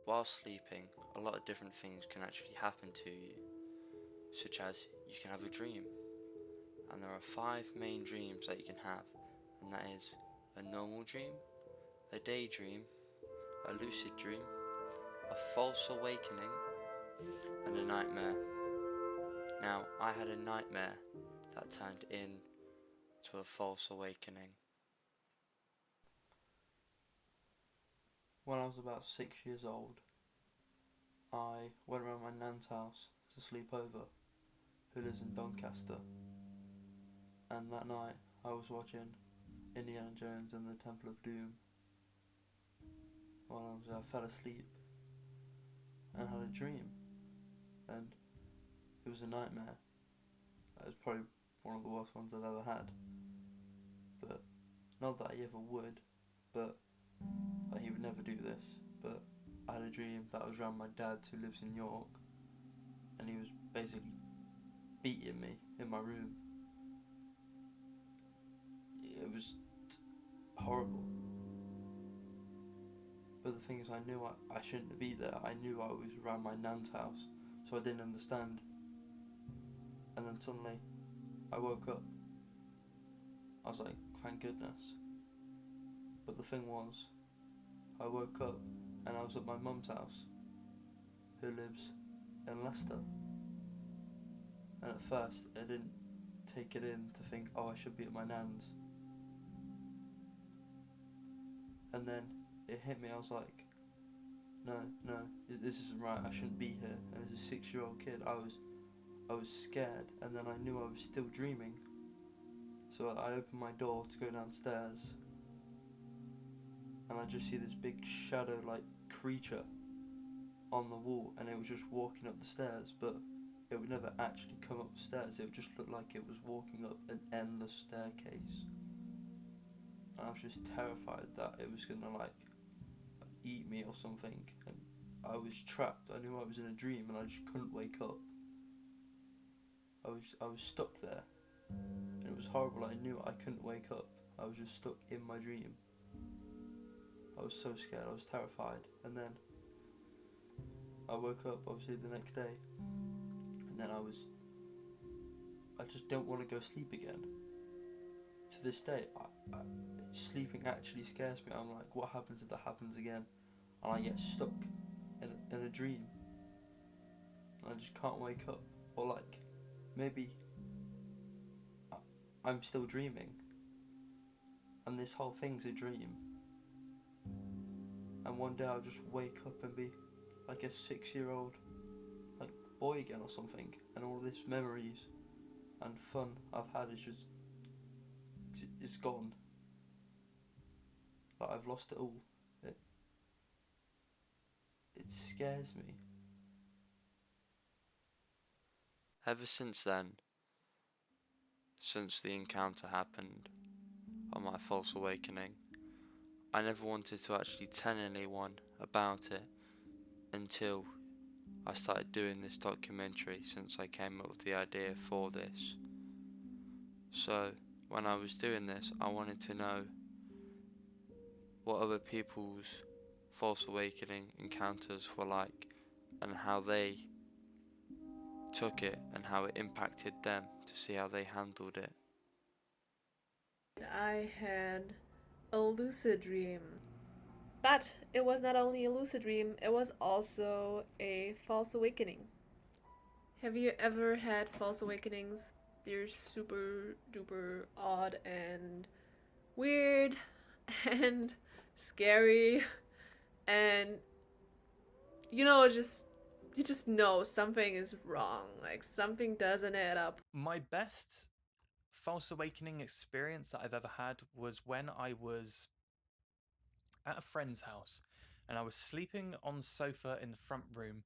While sleeping, a lot of different things can actually happen to you, such as you can have a dream. And there are 5 main dreams that you can have, and that is a normal dream, a daydream, a lucid dream, a false awakening, and a nightmare. Now, I had a nightmare that turned into a false awakening. When I was about 6 years old, I went around my nan's house to sleep over, who lives in Doncaster, and that night I was watching Indiana Jones and the Temple of Doom. I fell asleep and had a dream, and it was a nightmare. It was probably one of the worst ones I've ever had. But not that he ever would, but like he would never do this. But I had a dream that I was around my dad, who lives in York, and he was basically beating me in my room. It was horrible. But the thing is, I knew I shouldn't be there. I knew I was around my nan's house, so I didn't understand. And then suddenly, I woke up. I was like, thank goodness. But the thing was, I woke up and I was at my mum's house, who lives in Leicester. And at first, I didn't take it in to think, oh, I should be at my nan's. And then it hit me. I was like, no, this isn't right. I shouldn't be here. And as a 6-year-old kid, I was scared, and then I knew I was still dreaming. So I opened my door to go downstairs, and I just see this big shadow-like creature on the wall, and it was just walking up the stairs, but it would never actually come up the stairs. It would just look like it was walking up an endless staircase. And I was just terrified that it was gonna eat me or something, and I was trapped. I knew I was in a dream, and I just couldn't wake up. I was stuck there, and it was horrible. I knew I couldn't wake up. I was just stuck in my dream. I was so scared. I was terrified. And then I woke up, obviously, the next day, and then I just don't want to go sleep again. To this day, sleeping actually scares me. I'm like, what happens if that happens again? And I get stuck in a dream, and I just can't wake up. Or maybe I'm still dreaming, and this whole thing's a dream. And one day I'll just wake up and be like a 6-year-old boy again or something, and all this memories and fun I've had is just it's gone. I've lost it all. It scares me. Ever since then, since the encounter happened on my false awakening, I never wanted to actually tell anyone about it until I started doing this documentary, since I came up with the idea for this. So, when I was doing this, I wanted to know what other people's false awakening encounters were like, and how they took it and how it impacted them, to see how they handled it. I had a lucid dream. But it was not only a lucid dream, it was also a false awakening. Have you ever had false awakenings? They're super duper odd and weird and scary, and you just know something is wrong, like something doesn't add up. My best false awakening experience that I've ever had was when I was at a friend's house and I was sleeping on the sofa in the front room,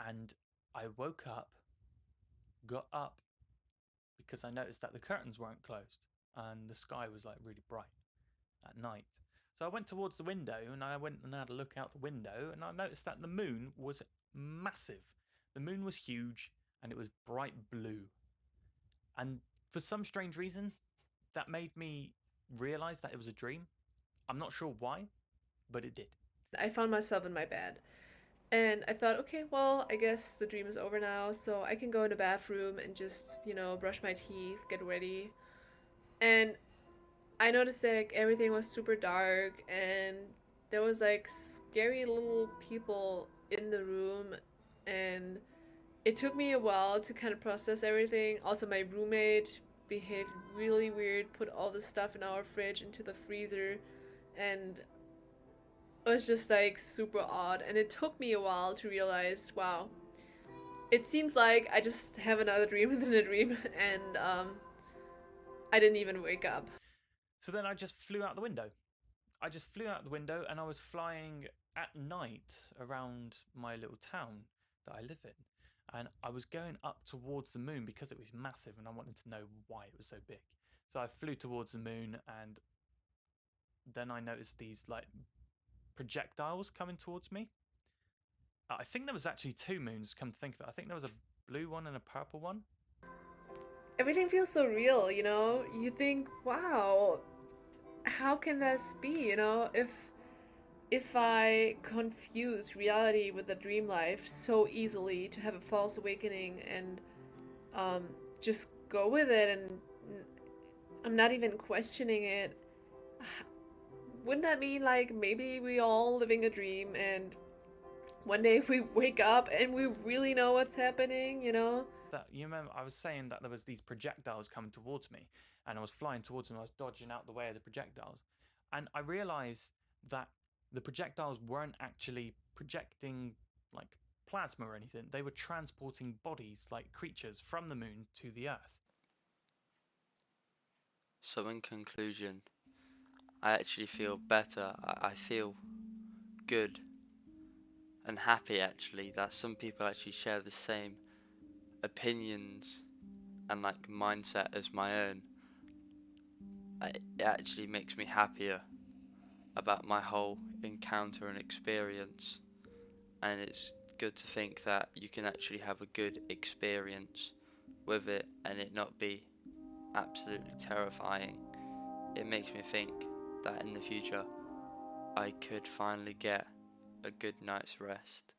and I woke up, got up because I noticed that the curtains weren't closed and the sky was really bright at night. So I went towards the window and I went and had a look out the window, and I noticed that the moon was massive. The moon was huge and it was bright blue. And for some strange reason, that made me realize that it was a dream. I'm not sure why, but it did. I found myself in my bed, And I thought, okay, well, I guess the dream is over now, so I can go in the bathroom and just, brush my teeth, get ready. And I noticed that like, everything was super dark and there was like scary little people in the room, and it took me a while to kind of process everything. Also, my roommate behaved really weird, put all the stuff in our fridge into the freezer, and it was just like super odd. And it took me a while to realize, wow, it seems like I just have another dream within a dream, and I didn't even wake up. So then I just flew out the window. I just flew out the window and I was flying at night around my little town that I live in. And I was going up towards the moon because it was massive and I wanted to know why it was so big. So I flew towards the moon and then I noticed these like projectiles coming towards me. I think there was actually two moons, come to think of it. I think there was a blue one and a purple one. Everything feels so real, you know? You think, wow, how can this be, you know? If I confuse reality with a dream life so easily to have a false awakening and just go with it, and I'm not even questioning it, wouldn't that mean like maybe we all living a dream and one day we wake up and we really know what's happening, you know? That you remember I was saying that there was these projectiles coming towards me and I was flying towards them. I was dodging out the way of the projectiles. And I realized that the projectiles weren't actually projecting like plasma or anything. They were transporting bodies like creatures from the moon to the earth. So in conclusion, I actually feel better. I feel good and happy actually that some people actually share the same opinions and like mindset as my own. It actually makes me happier about my whole encounter and experience, and it's good to think that you can actually have a good experience with it and it not be absolutely terrifying. It makes me think that in the future I could finally get a good night's rest.